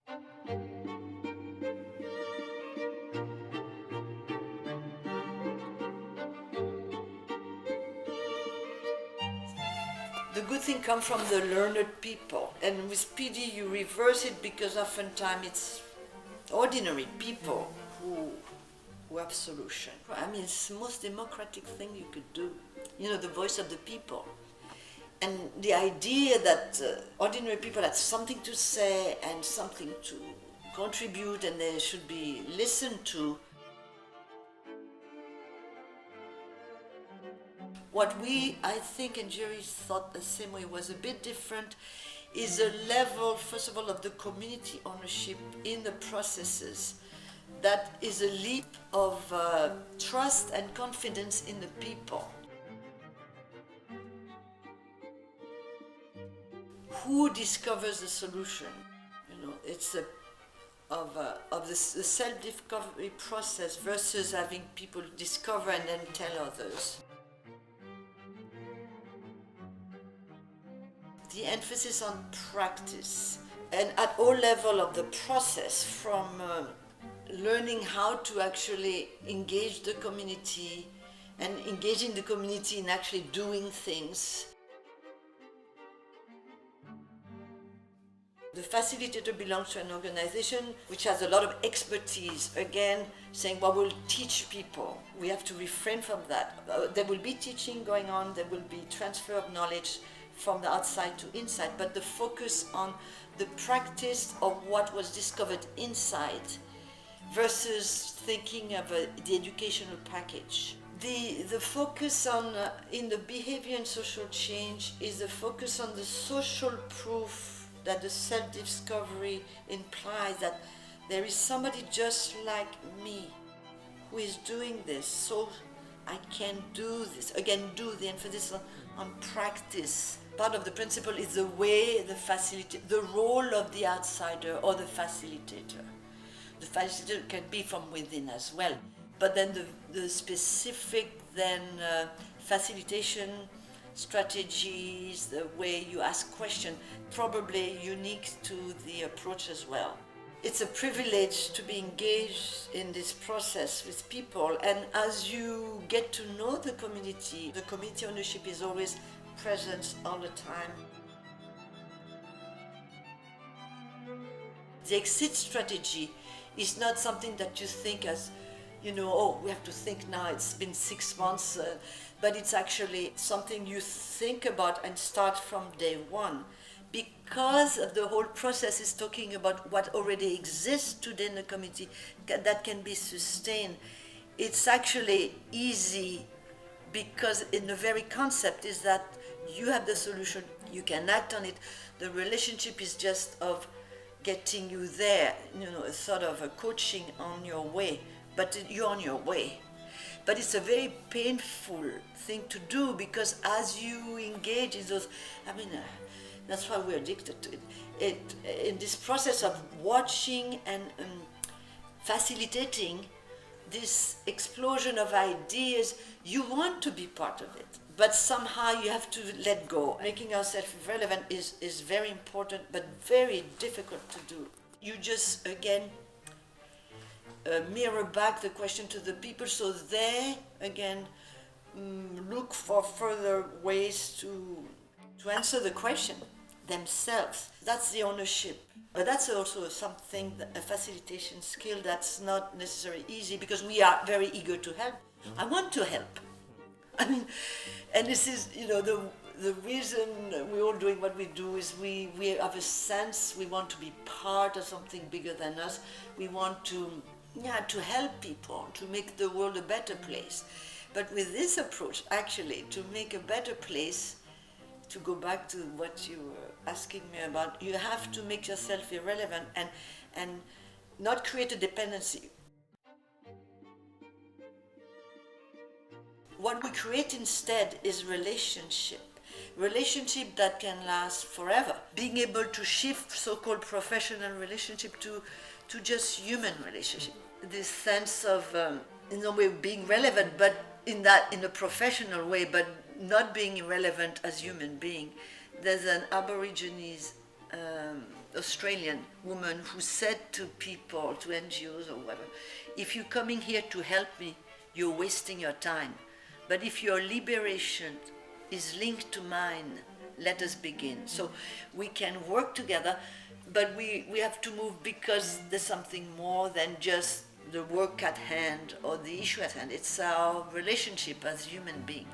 The good thing comes from the learned people, and with PD you reverse it because oftentimes it's ordinary people who have solution. I mean, it's the most democratic thing you could do. You know, the voice of the people. And the idea that ordinary people have something to say and something to contribute and they should be listened to. What we, I think, and Jerry thought the same way, was a bit different, is a level, first of all, of the community ownership in the processes. That is a leap of trust and confidence in the people. Who discovers the solution? You know, it's the self-discovery process versus having people discover and then tell others. The emphasis on practice and at all level of the process, from learning how to actually engage the community and engaging the community in actually doing things. The facilitator belongs to an organization which has a lot of expertise. Again, saying, well, we'll teach people. We have to refrain from that. There will be teaching going on, there will be transfer of knowledge from the outside to inside, but the focus on the practice of what was discovered inside versus thinking of the educational package. The focus on, in the behavior and social change, is the focus on the social proof that the self-discovery implies, that there is somebody just like me who is doing this, so I can do this. Again, the emphasis on practice. Part of the principle is the way the role of the outsider or the facilitator. The facilitator can be from within as well, but then the specific facilitation strategies, the way you ask questions, probably unique to the approach as well. It's a privilege to be engaged in this process with people, and as you get to know the community ownership is always present all the time. The exit strategy is not something that you think as, you know, oh, we have to think now, it's been 6 months, but it's actually something you think about and start from day one. Because of the whole process is talking about what already exists today in the community that can be sustained, it's actually easy, because in the very concept is that you have the solution, you can act on it. The relationship is just of getting you there, you know, a sort of a coaching on your way, but you're on your way. But it's a very painful thing to do, because as you engage in those, that's why we're addicted to it. In this process of watching and facilitating this explosion of ideas, you want to be part of it, but somehow you have to let go. Making ourselves relevant is very important, but very difficult to do. You just, again, mirror back the question to the people, so they, again, look for further ways to answer the question themselves. That's the ownership. But that's also something, a facilitation skill that's not necessarily easy, because we are very eager to help. I want to help. And this is, you know, the reason we're all doing what we do is we have a sense, we want to be part of something bigger than us. We want to help people, to make the world a better place. But with this approach, actually, to make a better place, to go back to what you were asking me about, you have to make yourself irrelevant and not create a dependency. What we create instead is relationship that can last forever. Being able to shift so-called professional relationship to just human relationship. This sense of, in a way, being relevant, but in a professional way, but not being irrelevant as human being. There's an Aborigines Australian woman who said to people, to NGOs or whatever, if you're coming here to help me, you're wasting your time. But if your liberation is linked to mine, let us begin. So we can work together, but we have to move because there's something more than just the work at hand or the issue at hand. It's our relationship as human beings.